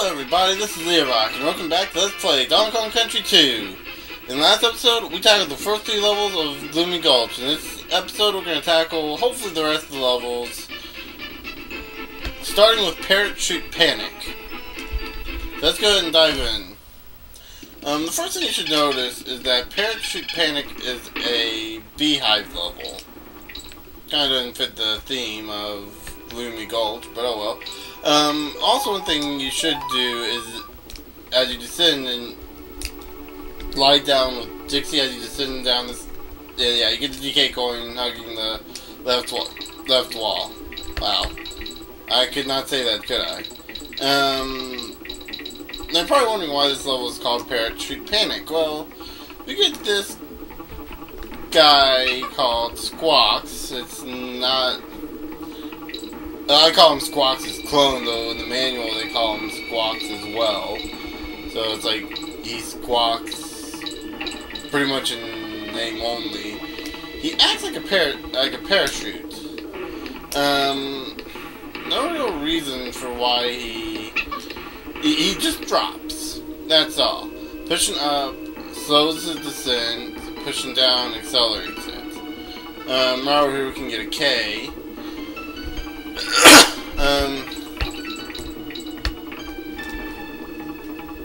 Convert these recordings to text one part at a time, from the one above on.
Hello everybody, this is Lerock, and welcome back to Let's Play Donkey Kong Country 2. In the last episode, we tackled the first 3 levels of Gloomy Gulch. In this episode, we're going to tackle, hopefully, the rest of the levels. Starting with Parrot, Chute, Panic. So let's go ahead and dive in. The first thing you should notice is that Parrot, Chute, Panic is a beehive level. Kind of doesn't fit the theme of Gloomy Gulch, but oh well. Also one thing you should do is, as you descend and glide down with Dixie as you descend down this, yeah, you get the DK coin hugging the left wall. Wow. I could not say that, could I? They're probably wondering why this level is called Parrot, Chute, Panic. Well, we get this guy called Squawks. It's not... I call him Squawks' clone, though in the manual they call him Squawks as well. So it's like he squawks pretty much in name only. He acts like a parachute. No real reason for why he just drops. That's all. Pushing up slows his descent, pushing down accelerates it. Right over here we can get a K.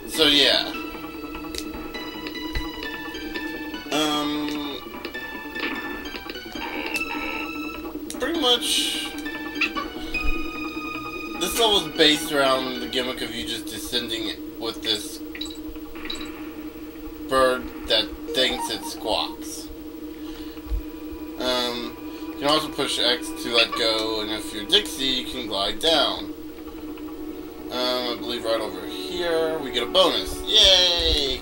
So yeah. Pretty much this level is based around the gimmick of you just descending with this bird that thinks it squawks. You can also push X to let go, and if you're Dixie, you can glide down. I believe right over here, we get a bonus. Yay!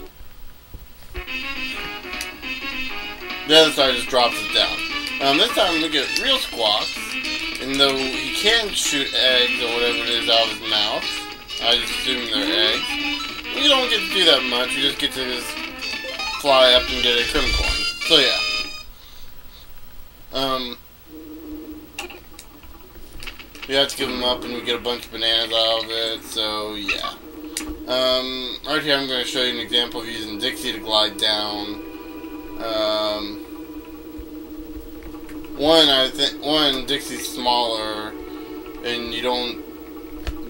The other side just drops it down. This time we get real Squawks, and though he can shoot eggs or whatever it is out of his mouth, I just assume they're eggs, we don't get to do that much, we just get to just fly up and get a Crim coin. So yeah. We have to give them up and we get a bunch of bananas out of it, so yeah. Right here I'm going to show you an example of using Dixie to glide down. One, Dixie's smaller, and you don't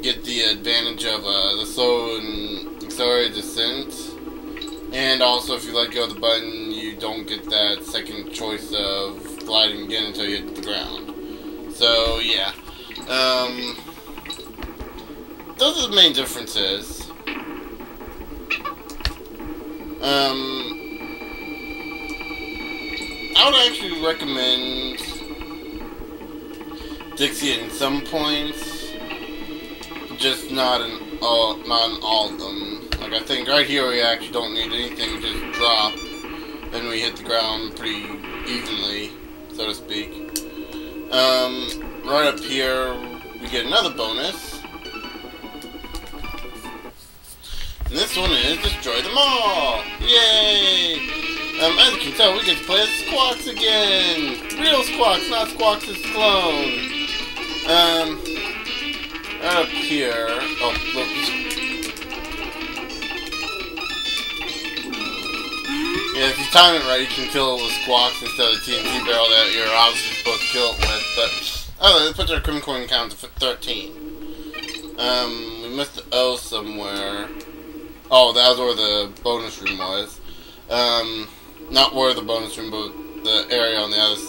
get the advantage of the slow and accelerated descent. And also, if you let go of the button, you don't get that second choice of gliding again until you hit the ground. So, yeah. Those are the main differences. I would actually recommend Dixie in some points, just not in all of them. Like I think right here we actually don't need anything, just drop, and we hit the ground pretty evenly, so to speak. Right up here we get another bonus, and this one is destroy them all! Yay! As you can tell, we get to play as Squawks again! Real Squawks, not Squawks' clone! Right up here... Oh, look. Yeah, if you time it right, you can kill it with Squawks instead of the TNT barrel that you're obviously supposed to kill it with, but... Oh, let's put our Crim coin count to 13. We missed the O somewhere. Oh, that was where the bonus room was. Not where the bonus room, but the area on the other...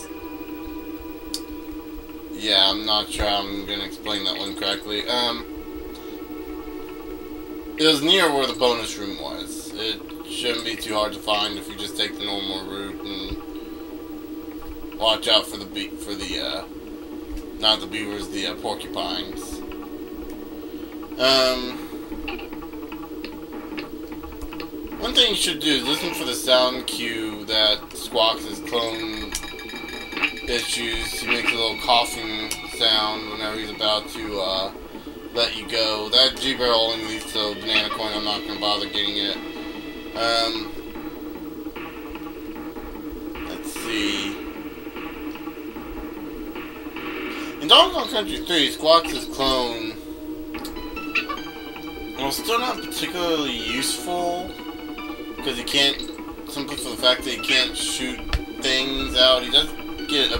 Yeah, I'm not sure how I'm going to explain that one correctly. It was near where the bonus room was. It shouldn't be too hard to find if you just take the normal route and watch out for the not the beavers, the porcupines. One thing you should do is listen for the sound cue that Squawks' clone issues. He makes a little coughing sound whenever he's about to let you go. That G-barrel only leads to a banana coin. I'm not going to bother getting it. Let's see. In Donkey Kong Country 3, Squawks' clone Well, still not particularly useful, because he can't, simply for the fact that he can't shoot things out. He does get a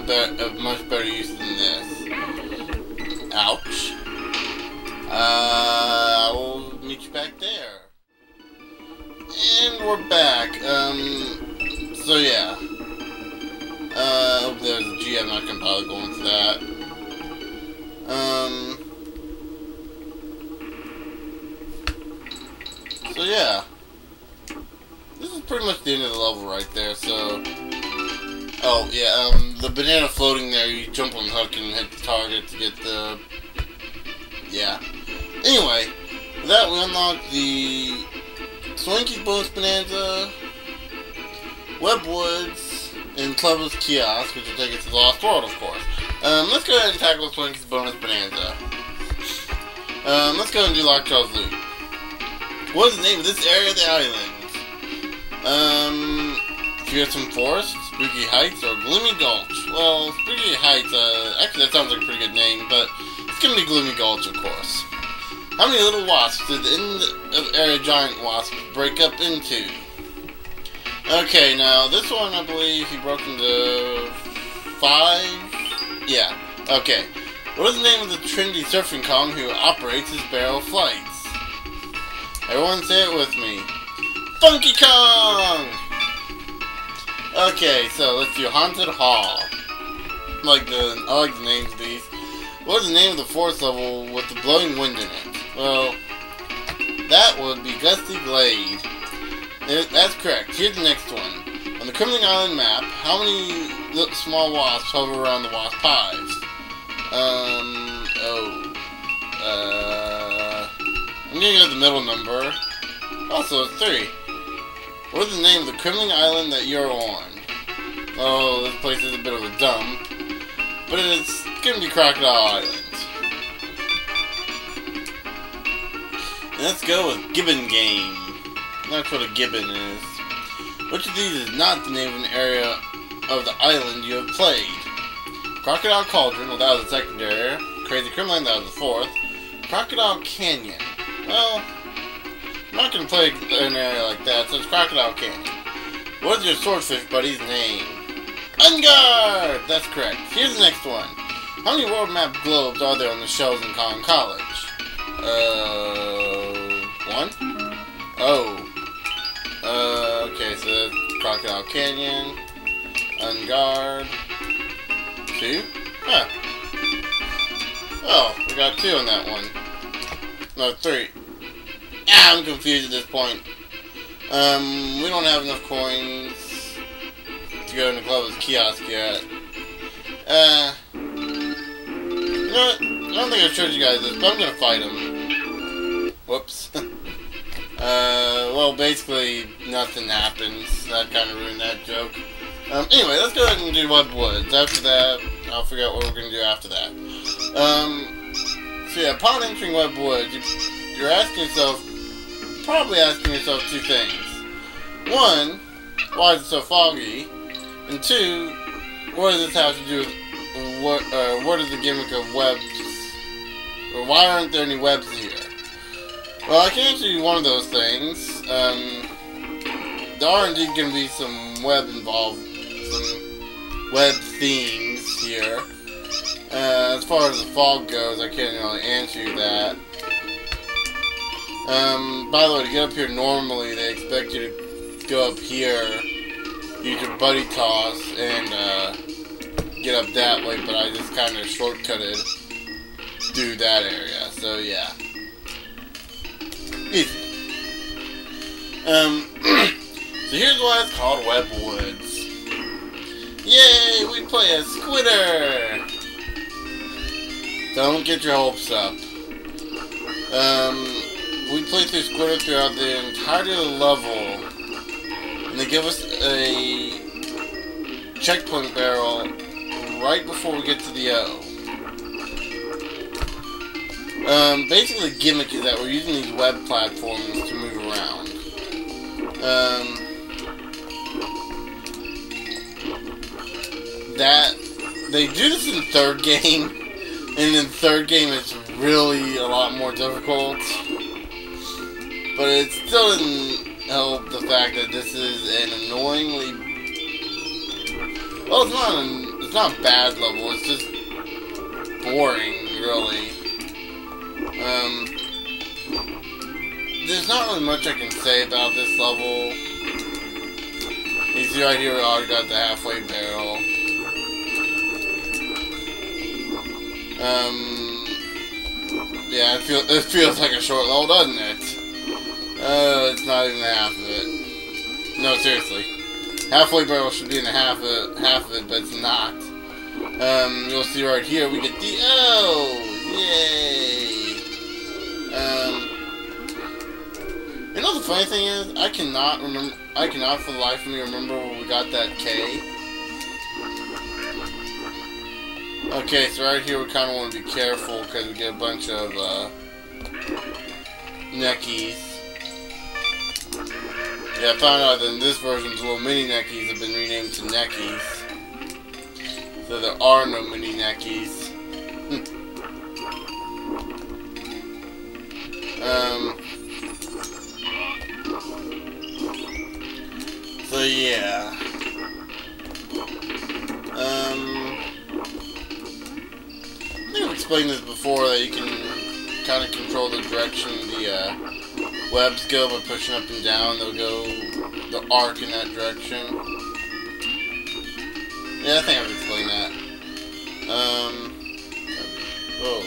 much better use than this. Ouch. I will meet you back there. And we're back. So yeah. There's a G, I'm not gonna bother going for that. So yeah. This is pretty much the end of the level right there, so... Oh, yeah, the banana floating there, you jump on the hook and hit the target to get the... Yeah. Anyway, with that we unlock the Swanky's Bonus Bonanza, Webwoods, and Clever's Kiosk, which will take us to the Lost World, of course. Let's go ahead and tackle Swanky's Bonus Bonanza. Let's go ahead and do Lockjaw's Loot. What is the name of this area of the island? Fearsome Forest, Spooky Heights, or Gloomy Gulch? Well, Spooky Heights, actually that sounds like a pretty good name, but it's gonna be Gloomy Gulch, of course. How many little wasps did the end of area giant wasp break up into? Okay, now this one I believe he broke into 5? Yeah, okay. What is the name of the trendy surfing Kong who operates his barrel flights? Everyone say it with me. Funky Kong! Okay, so let's do Haunted Hall. I like the names of these. What is the name of the forest level with the blowing wind in it? Well, that would be Gusty Glade. That's correct. Here's the next one. On the Crimson Island map, how many small wasps hover around the wasp hives? I'm gonna go with the middle number. Also, it's 3. What is the name of the Crimson Island that you're on? Oh, this place is a bit of a dump, but it's gonna be Crocodile Island. And let's go with Gibbon Game. That's what a gibbon is. Which of these is not the name of an area of the island you have played? Crocodile Cauldron, well that was the second area. Crazy Crimland, that was the 4th. Crocodile Canyon. Well, I'm not going to play an area like that, so it's Crocodile Canyon. What is your swordfish buddy's name? Unguard! That's correct. Here's the next one. How many world map globes are there on the shelves in Kong College? 1? Oh. Okay, so that's Crocodile Canyon. Unguard. 2? Huh. Oh, we got 2 on that one. No, 3. Ah, I'm confused at this point. We don't have enough coins to go into Clever's Kiosk yet. You know what? I don't think I showed you guys this, but I'm gonna fight him. Whoops. Well, basically, nothing happens. That kind of ruined that joke. Anyway, let's go ahead and do Webwoods. After that, I'll figure out what we're gonna do after that. So yeah, upon entering Webwoods, you're asking yourself, probably asking yourself 2 things. 1, why is it so foggy? And 2, what does this have to do with what is the gimmick of webs? Or why aren't there any webs here? Well, I can answer you one of those things. There are indeed going to be some web involved, some web themes here. As far as the fog goes, I can't really answer you that. By the way, to get up here normally, they expect you to go up here, use your buddy toss, and get up that way, but I just kind of shortcutted through that area, so yeah. Easy. So here's why it's called Webwoods. Yay, we play as Squitter! Don't get your hopes up. We play through Squitter throughout the entirety of the level, and they give us a checkpoint barrel right before we get to the O. Basically the gimmick is that we're using these web platforms to move around. That they do this in the 3rd game, and in the 3rd game it's really a lot more difficult. But it still didn't help the fact that this is an annoyingly... Well, it's not a bad level, it's just boring, really. There's not really much I can say about this level. You see right here, we already got the halfway barrel. Yeah, it feels like a short level, doesn't it? It's not even half of it. No, seriously. Halfway barrel should be in the half of it, but it's not. You'll see right here, we get the O! Yay! You know the funny thing is, I cannot for the life of me remember where we got that K. Okay, so right here we kind of want to be careful because we get a bunch of neckies. Yeah, I found out that in this version, the little mini neckies have been renamed to neckies. So there are no mini neckies. So yeah. I think I've explained this before, that you can kind of control the direction the webs go by pushing up and down. They'll go the arc in that direction. Yeah, I think I've explained that. Whoa.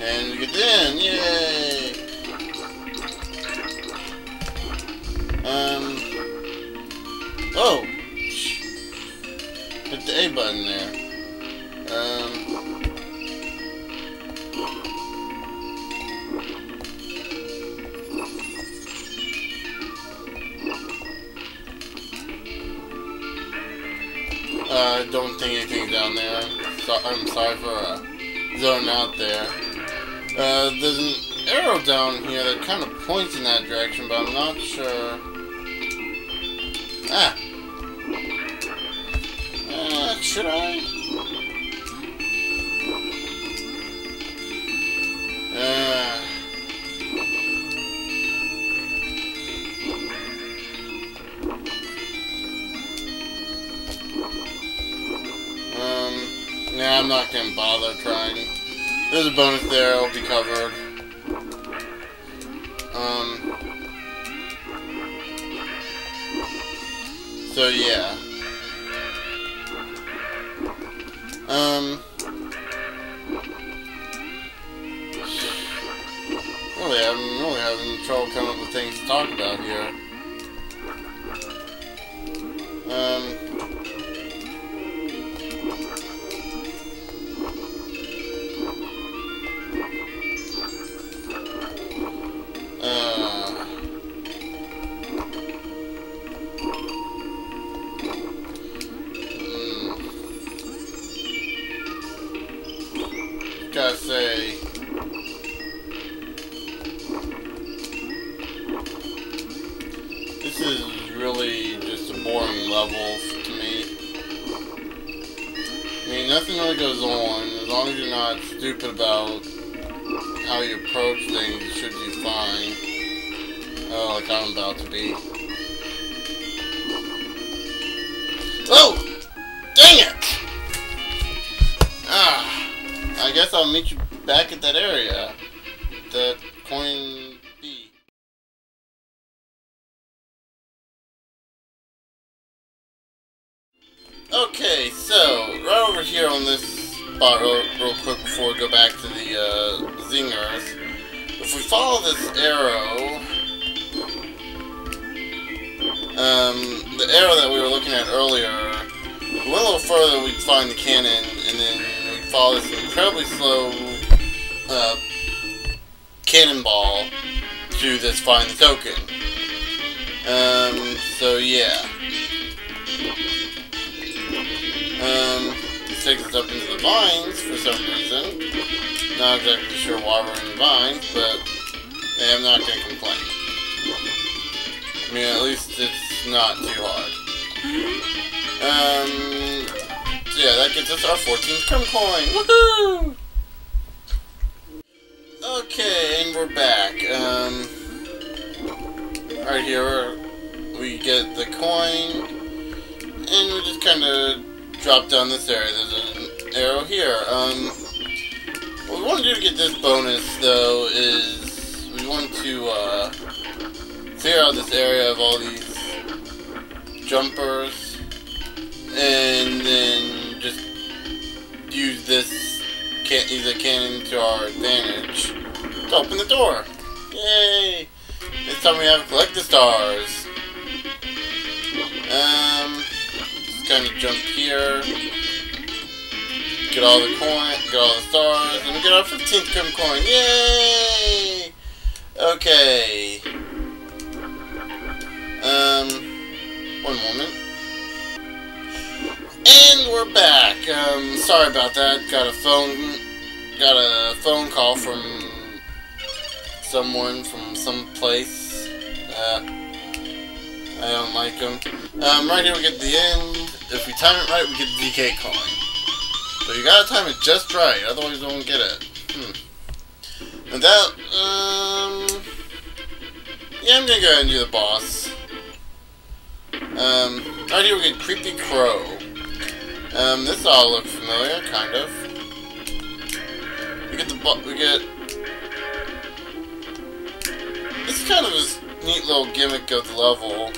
And we get in, yay! Oh! Hit the A button there. I don't think anything's down there. I'm sorry for zoning out there. There's an arrow down here that kind of points in that direction, but I'm not sure. Ah! Should I? Yeah, I'm not gonna bother trying. There's a bonus there, it'll be covered. So yeah. I'm really having trouble coming up with things to talk about here. Gotta say, this is really just a boring level to me. I mean, nothing really goes on. As long as you're not stupid about how you approach things, you should be fine. Oh, like I'm about to be. Oh! Dang it! Ah! I guess I'll meet you back at that area. The coin B. Okay, so, right over here on this spot, real quick before we go back to the zingers. If we follow this arrow, the arrow that we were looking at earlier, we went a little further, we'd find the cannon, and then we'd follow this incredibly slow cannonball to this find the token. So yeah. This takes us up into the vines for some reason. Not exactly sure why we're in the vines, but I'm not going to complain. I mean, at least it's not too hard. So yeah, that gets us our 14th crim coin. Woohoo! Okay, and we're back. Right here we get the coin, and we just kind of drop down this area. There's an arrow here. What we want to do to get this bonus, though, is we want to clear out this area of all these jumpers, and then just use this cannon to our advantage to open the door. Yay! This time we have to collect the stars. Just kind of jump here, get all the coin, get all the stars, and we get our 15th crim coin. Yay! Okay. One moment. And we're back. Sorry about that. Got a phone call from someone from some place. I don't like them. Right here we get the end. If we time it right, we get the DK coin. But you gotta time it just right, otherwise you won't get it. And that, yeah, I'm gonna go ahead and do the boss. Right here we get Creepy Crow. This all looks familiar, kind of. We get this is kind of a neat little gimmick of the level.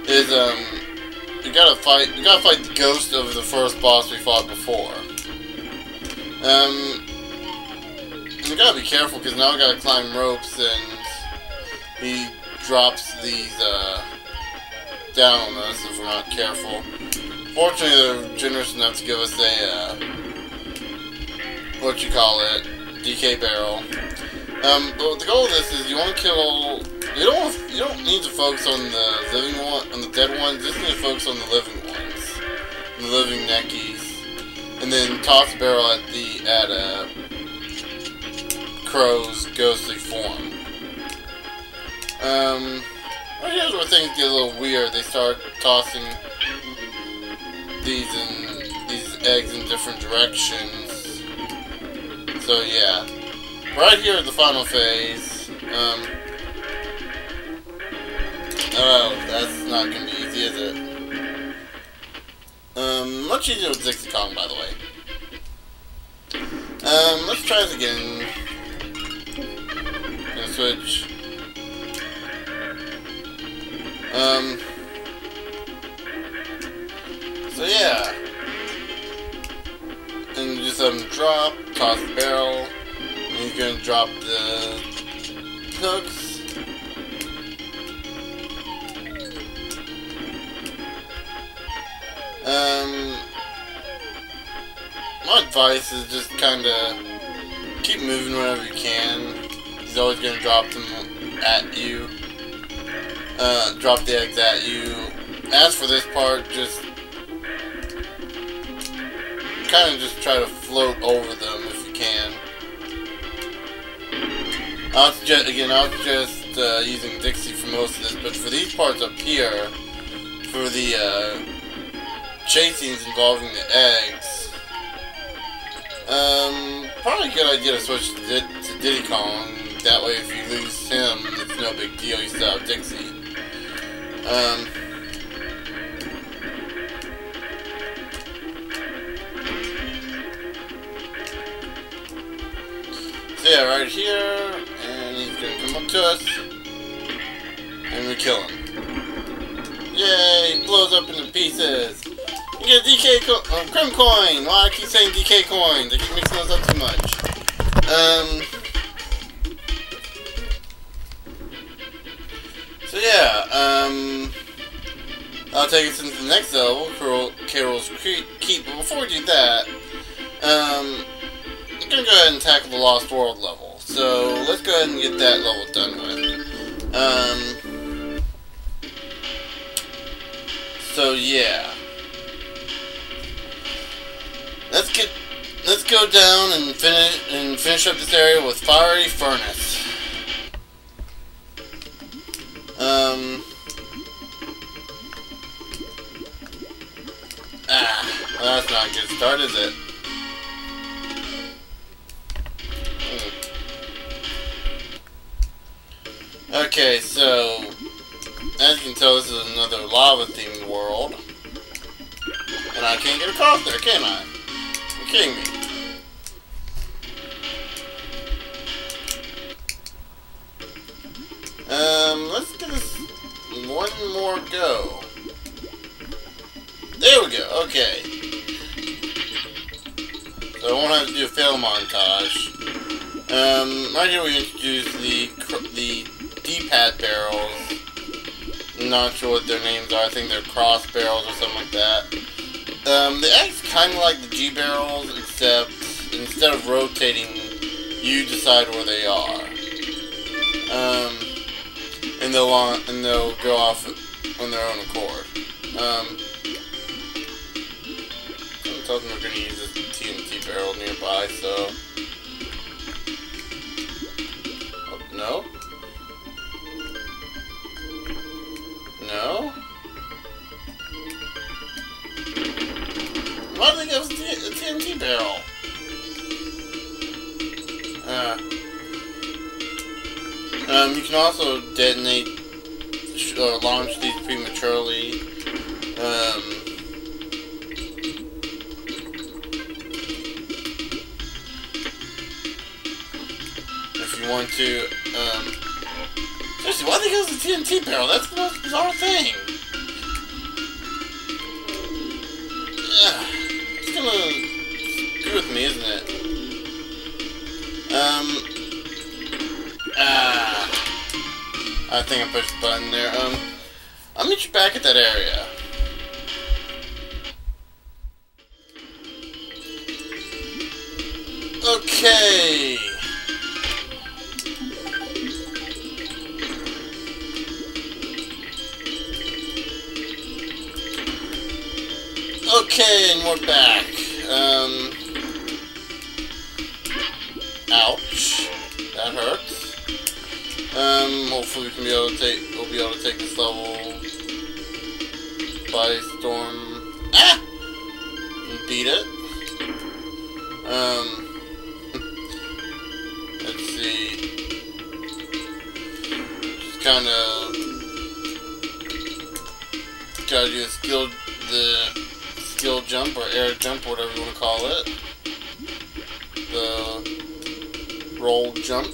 Is we gotta fight the ghost of the first boss we fought before. And we gotta be careful because now we gotta climb ropes and he drops these down on us if we're not careful. Fortunately, they're generous enough to give us a DK barrel. But the goal of this is you want to kill. You don't need to focus on the dead ones. You just need to focus on the living ones, the living neckies, and then toss the barrel at Crow's ghostly form. Right here's where things get a little weird. They start tossing these eggs in different directions. So yeah, right here at the final phase. Oh, that's not gonna be easy, is it? Much easier with Dixie Kong, by the way. Let's try this again. Gonna switch. So yeah. And just have him drop, toss the barrel, and he's gonna drop the hooks. My advice is just kinda keep moving whenever you can. He's always gonna drop them at you. Drop the eggs at you. As for this part, just kind of just try to float over them if you can. I was just using Dixie for most of this, but for these parts up here, for the chasings involving the eggs, probably a good idea to switch to Diddy Kong. That way, if you lose him, it's no big deal. You still have Dixie. So yeah, right here, and he's gonna come up to us, and we kill him. Yay! He blows up into pieces. You get a DK Crim coin. Why I keep saying DK coins? I keep mixing those up too much. So yeah, I'll take us into the next level, Carol's Keep. But before we do that, I'm gonna go ahead and tackle the Lost World level. So let's go ahead and get that level done with. So yeah, let's go down and finish up this area with Fiery Furnace. Well, that's not a good start, is it? Okay, so as you can tell, this is another lava-themed world, and I can't get across there, can I? You're kidding me. Let's give this one more go. There we go, okay. So I won't have to do a fail montage. Right here we introduce the D-pad barrels. I'm not sure what their names are. I think they're cross barrels or something like that. They act kind of like the G barrels, except instead of rotating, you decide where they are. And they'll go off on their own accord. Someone tells me we're going to use this TNT barrel nearby, so... Oh, no? No? Why do they give us a TNT barrel? You can also detonate or launch these prematurely. If you want to, seriously, why do they give us a TNT barrel? That's the most bizarre thing. It's gonna screw with me, isn't it? I think I pushed the button there. I'll meet you back at that area. Okay. Okay, and we're back. Ouch. That hurts. Hopefully we'll be able to take this level by storm. Ah! And beat it. Let's see. Just kinda gotta do the skill jump or air jump, whatever you wanna call it. The roll jump.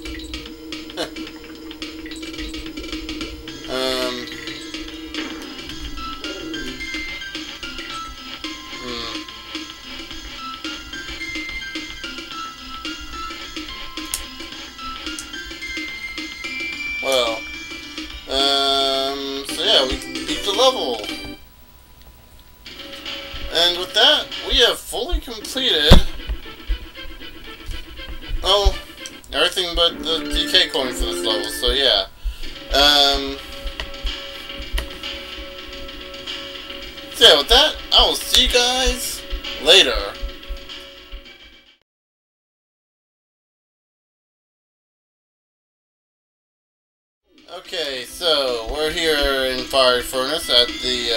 Well, so yeah, we beat the level. And with that, we have fully completed, well, everything but the DK coin for this level, so yeah. So yeah, with that, I will see you guys later. Okay, so we're here in Fiery Furnace at the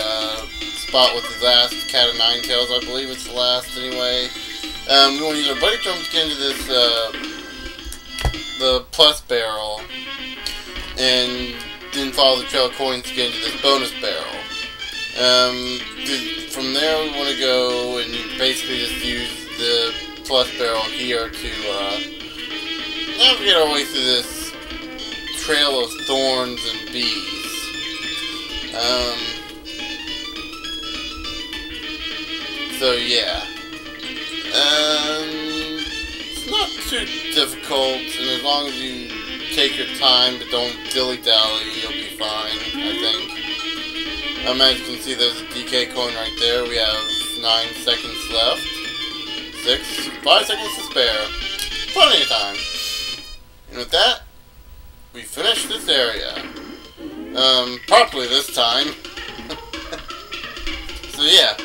spot with the last cat of nine tails. I believe it's the last anyway. We want to use our buddy drum to get into this the plus barrel, and then follow the trail of coins to get into this bonus barrel. From there we want to go and basically just use the plus barrel here to navigate our way through this trail of thorns and bees. So yeah. It's not too difficult, and as long as you take your time but don't dilly-dally, you'll be fine, I think. As you can see, there's a DK coin right there. We have 9 seconds left. 5 seconds to spare. Plenty of time. And with that, we finished this area. Properly this time. So yeah.